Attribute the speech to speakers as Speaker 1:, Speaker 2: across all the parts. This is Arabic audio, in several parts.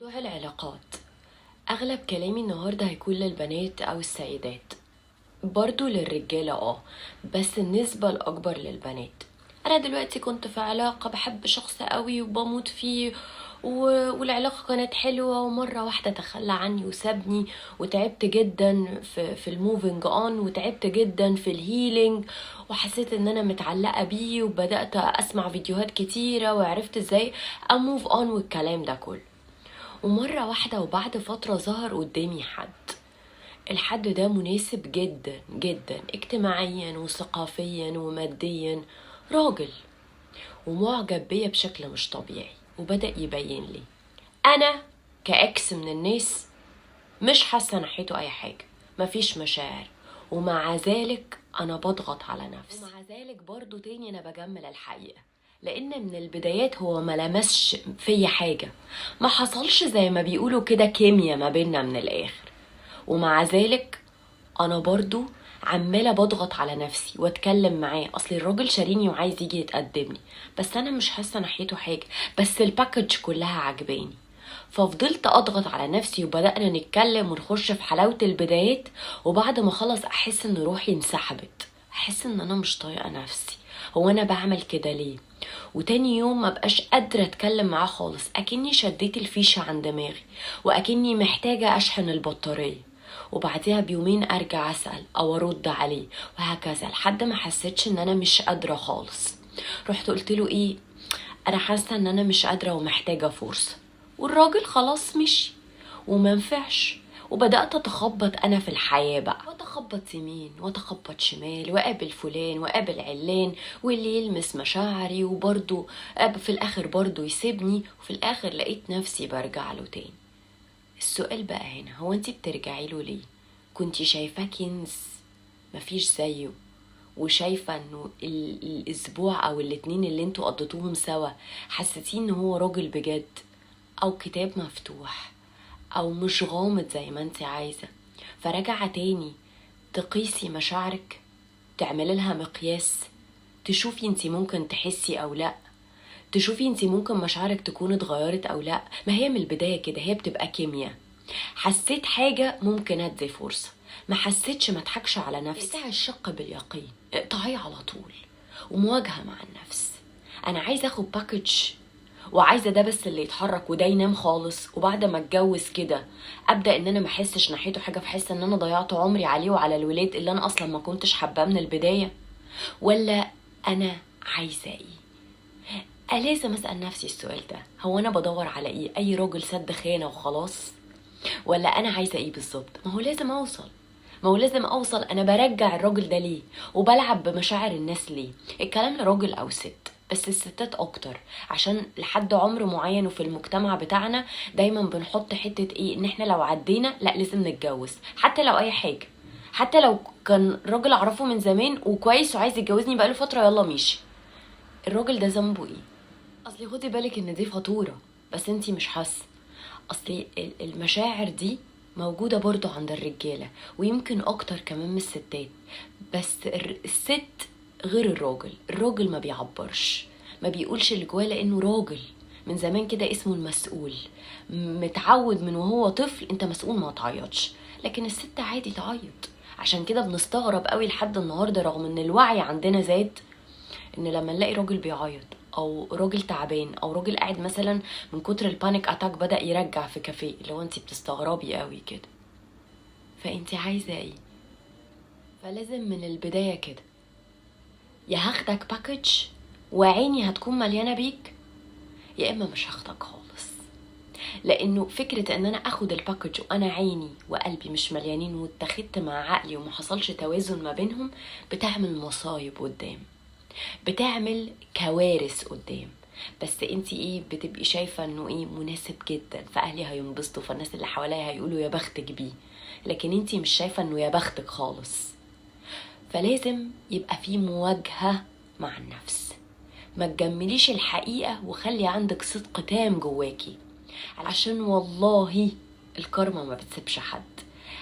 Speaker 1: موضوع العلاقات. اغلب كلامي النهارده هيكون للبنات او السيدات، برضو للرجاله بس النسبه الاكبر للبنات. انا دلوقتي كنت في علاقه بحب شخص قوي وبموت فيه والعلاقه كانت حلوه، ومره واحده تخلى عني وسابني، وتعبت جدا في الموفينج اون، وتعبت جدا في الهيلينج، وحسيت ان انا متعلقه بيه، وبدات اسمع فيديوهات كتيره وعرفت ازاي اموف اون والكلام ده كله. ومرة واحدة وبعد فترة ظهر قدامي الحد ده مناسب جدا جدا اجتماعيا وثقافيا وماديا، راجل ومعجب بيا بشكل مش طبيعي، وبدأ يبين لي أنا كأكس من الناس مش حاسة ناحيته أي حاجة، مفيش مشاعر، ومع ذلك أنا بضغط على نفسي، ومع ذلك برضو تاني أنا بجمل الحقيقة، لأن من البدايات هو ما لمسش فيا حاجة، ما حصلش زي ما بيقولوا كده كيمياء ما بيننا من الآخر. ومع ذلك أنا برضو عمالة بضغط على نفسي واتكلم معاه، اصل الراجل شاريني وعايز يجي يتقدمني، بس انا مش حاسه ناحيته حاجه، بس الباكج كلها عجباني. ففضلت اضغط على نفسي وبدأنا نتكلم ونخش في حلاوة البدايات، وبعد ما خلص احس ان روحي انسحبت، احس ان انا مش طايقه نفسي، هو انا بعمل كده ليه؟ وتاني يوم ما بقاش قادرة اتكلم معاه خالص، اكني شديت الفيشة عن دماغي واكني محتاجة اشحن البطارية، وبعدها بيومين ارجع اسأل او ارد عليه، وهكذا لحد ما حسيتش ان انا مش قادرة خالص. رحت قلت له ايه، انا حاسة ان انا مش قادرة ومحتاجة فرصة، والراجل خلاص مشي ومنفعش. وبدأت أتخبط أنا في الحياة بقى، وأتخبط يمين وأتخبط شمال، وقابل فلان وقابل علان، واللي يلمس مشاعري وبرضه في الآخر برضه يسيبني، وفي الآخر لقيت نفسي برجع له تاني. السؤال بقى هنا، هو انتي بترجعي له ليه؟ كنتي شايفاه كنز مفيش زيه، وشايفة انه الاسبوع او الاتنين اللي انتوا قضيتوهم سوا حسيتين ان هو راجل بجد، او كتاب مفتوح، او مش غامض زي ما انت عايزة، فرجع تاني تقيسي مشاعرك، تعملي لها مقياس، تشوفي انت ممكن تحسي او لا، تشوفي انت ممكن مشاعرك تكون اتغيرت او لا. ما هي من البداية كده، هي بتبقى كيمياء. حسيت حاجة ممكن ادي فرصة، ما حسيتش ما اضحكش على نفسي، اقطعي الشق باليقين، اقطعيه على طول، ومواجهة مع النفس. انا عايزة اخد باكج وعايزه ده بس اللي يتحرك وده ينام خالص، وبعد ما اتجوز كده ابدا ان انا ما احسش ناحيته حاجه، فحس ان انا ضيعت عمري عليه وعلى الولاد اللي انا اصلا ما كنتش حباه من البدايه؟ ولا انا عايزه ايه؟ لازم اسال نفسي السؤال ده، هو انا بدور على ايه؟ اي راجل سد خانه وخلاص؟ ولا انا عايزه ايه بالظبط؟ ما هو لازم اوصل، ما هو لازم اوصل انا برجع الراجل ده ليه، وبلعب بمشاعر الناس ليه. الكلام لراجل او ست، بس الستات اكتر، عشان لحد عمر معين وفي المجتمع بتاعنا دايما بنحط حتة ايه، ان احنا لو عدينا لا لازم نتجوز، حتى لو اي حاجة، حتى لو كان راجل اعرفه من زمان وكويس وعايز يتجوزني بقاله فترة يلا ماشي. الراجل ده ذنبه ايه؟ اصلي خدي بالك ان دي فاتورة بس انتي مش حاسة. اصلي المشاعر دي موجودة برضو عند الرجالة، ويمكن اكتر كمان من الستات، بس الست غير الراجل. الراجل ما بيعبرش، ما بيقولش اللي جواه، لانه راجل من زمان كده اسمه المسؤول، متعود من وهو طفل انت مسؤول ما تعيطش. لكن الست عادي تعيط، عشان كده بنستغرب قوي لحد النهاردة رغم ان الوعي عندنا زاد، ان لما نلاقي راجل بيعيط او راجل تعبان او راجل قاعد مثلا من كتر البانيك اتاك بدأ يرجع في كافيه، اللي هو انتي بتستغربي قوي كده. فانتي عايزة ايه؟ فلازم من البداية كده، يا هاخدك باكج وعيني هتكون مليانة بيك، يا اما مش هاخدك خالص. لانه فكرة ان انا اخد الباكج وانا عيني وقلبي مش مليانين، واتخدت مع عقلي وما حصلش توازن ما بينهم، بتعمل مصايب قدام، بتعمل كوارث قدام. بس انتي ايه، بتبقي شايفة انه ايه مناسب جدا، فاهلي هينبسطوا، فالناس اللي حواليها هيقولوا يا بختك بيه، لكن انتي مش شايفة انه يا بختك خالص. فلازم يبقى في مواجهة مع النفس، ما تجمليش الحقيقة وخلي عندك صدق تام جواكي، عشان والله الكارما ما بتسيبش حد.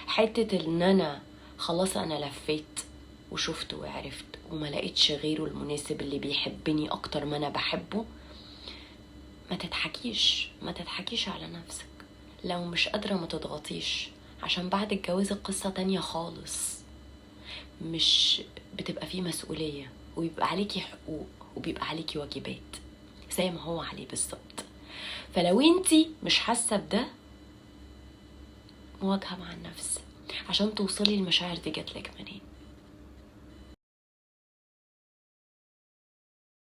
Speaker 1: حتة ان انا خلاص انا لفيت وشفت وعرفت وما لقيتش غيره المناسب اللي بيحبني اكتر ما انا بحبه، ما تضحكيش على نفسك. لو مش قادرة ما تضغطيش، عشان بعد الجواز القصة تانية خالص. مش بتبقى فيه مسؤولية وبيبقى عليكي حقوق وبيبقى عليكي واجبات زي ما هو عليه بالظبط. فلو انتي مش حاسة بده، مواجهة مع النفس عشان توصلي المشاعر دي جاتلك منين.